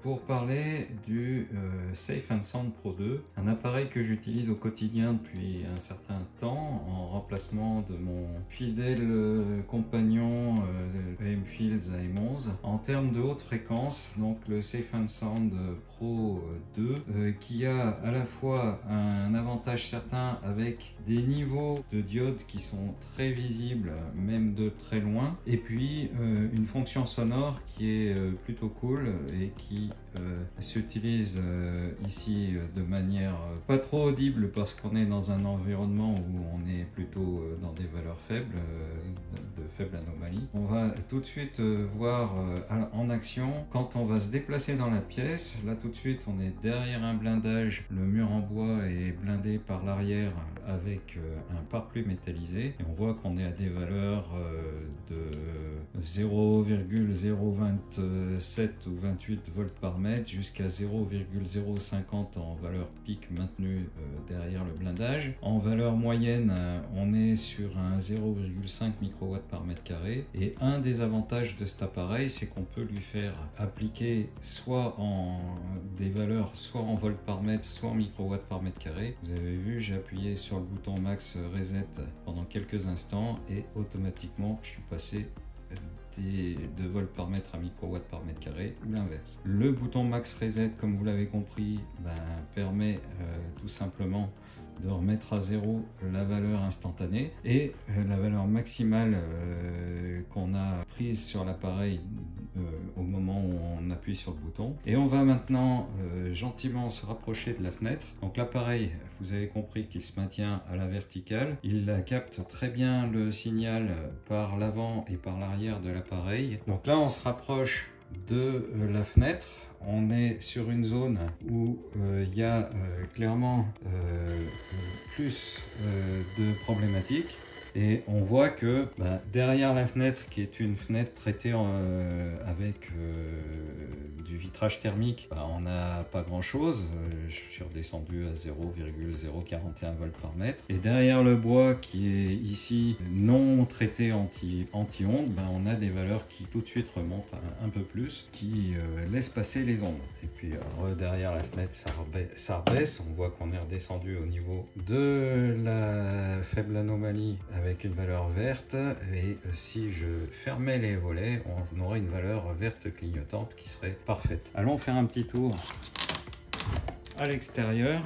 pour parler du Safe & Sound Pro 2, un appareil que j'utilise au quotidien depuis un certain temps en remplacement de mon fidèle compagnon AM-Fields AM11. En termes de haute fréquence, donc le Safe & Sound Pro 2 qui a à la fois un avantage certain avec des niveaux de diodes qui sont très visibles même de très loin, et puis une fonction sonore qui est plutôt cool et qui s'utilise ici de manière pas trop audible parce qu'on est dans un environnement où on est plutôt dans des valeurs faibles, de faibles anomalies. On va tout de suite voir en action quand on va se déplacer dans la pièce. Là tout de suite on est derrière un blindage, le mur en bois est blindé par l'arrière avec un pare-plume métallisé et on voit qu'on est à des valeurs de 0,027 ou 28 volts par mètre jusqu'à 0,050 en valeur pic maintenue derrière le blindage. En valeur moyenne, on est sur un 0,5 microwatts par mètre carré, et un des avantages de cet appareil, c'est qu'on peut lui faire appliquer soit en des valeurs soit en volts par mètre, soit en microwatts par mètre carré. Vous avez vu, j'ai appuyé sur le bouton max reset pendant quelques instants et automatiquement je suis passé de volts par mètre à microwatts par mètre carré, ou l'inverse. Le bouton max reset, comme vous l'avez compris, permet tout simplement de remettre à zéro la valeur instantanée et la valeur maximale qu'on a prise sur l'appareil au moment où on appuie sur le bouton. Et on va maintenant gentiment se rapprocher de la fenêtre. Donc l'appareil, vous avez compris qu'il se maintient à la verticale. Il capte très bien le signal par l'avant et par l'arrière de l'appareil. Donc là on se rapproche de la fenêtre. On est sur une zone où il y a clairement plus de problématiques. Et on voit que derrière la fenêtre, qui est une fenêtre traitée avec du vitrage thermique, on n'a pas grand chose. Je suis redescendu à 0,041 volts par mètre. Et derrière le bois qui est ici non traité anti-ondes, on a des valeurs qui tout de suite remontent un peu plus, qui laissent passer les ondes. Et puis derrière la fenêtre, ça rebaisse. On voit qu'on est redescendu au niveau de la faible anomalie avec une valeur verte, et si je fermais les volets, on aurait une valeur verte clignotante qui serait parfaite. Allons faire un petit tour à l'extérieur,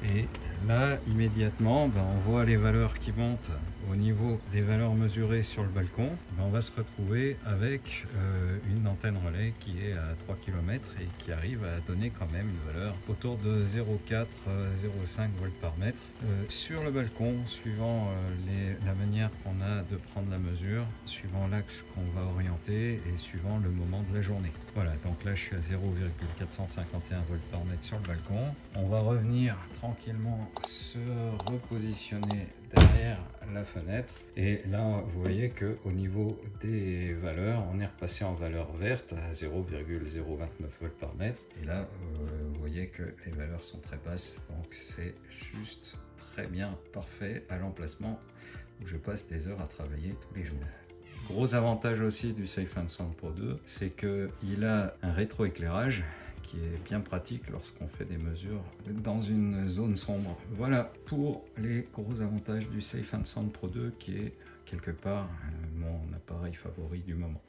et là immédiatement on voit les valeurs qui montent au niveau des valeurs mesurées sur le balcon. On va se retrouver avec une antenne relais qui est à 3 km et qui arrive à donner quand même une valeur autour de 0,4-0,5 volts par mètre sur le balcon, suivant la manière qu'on a de prendre la mesure, suivant l'axe qu'on va orienter et suivant le moment de la journée. Voilà, donc là je suis à 0,451 volts par mètre sur le balcon. On va revenir tranquillement se repositionner derrière la fenêtre, et là vous voyez que au niveau des valeurs on est repassé en valeur verte à 0,029 volts par mètre, et là vous voyez que les valeurs sont très basses, donc c'est juste très bien parfait à l'emplacement où je passe des heures à travailler tous les jours. Gros avantage aussi du Safe & Sound Pro 2, c'est qu'il a un rétroéclairage qui est bien pratique lorsqu'on fait des mesures dans une zone sombre. Voilà pour les gros avantages du Safe & Sound Pro 2, qui est quelque part mon appareil favori du moment.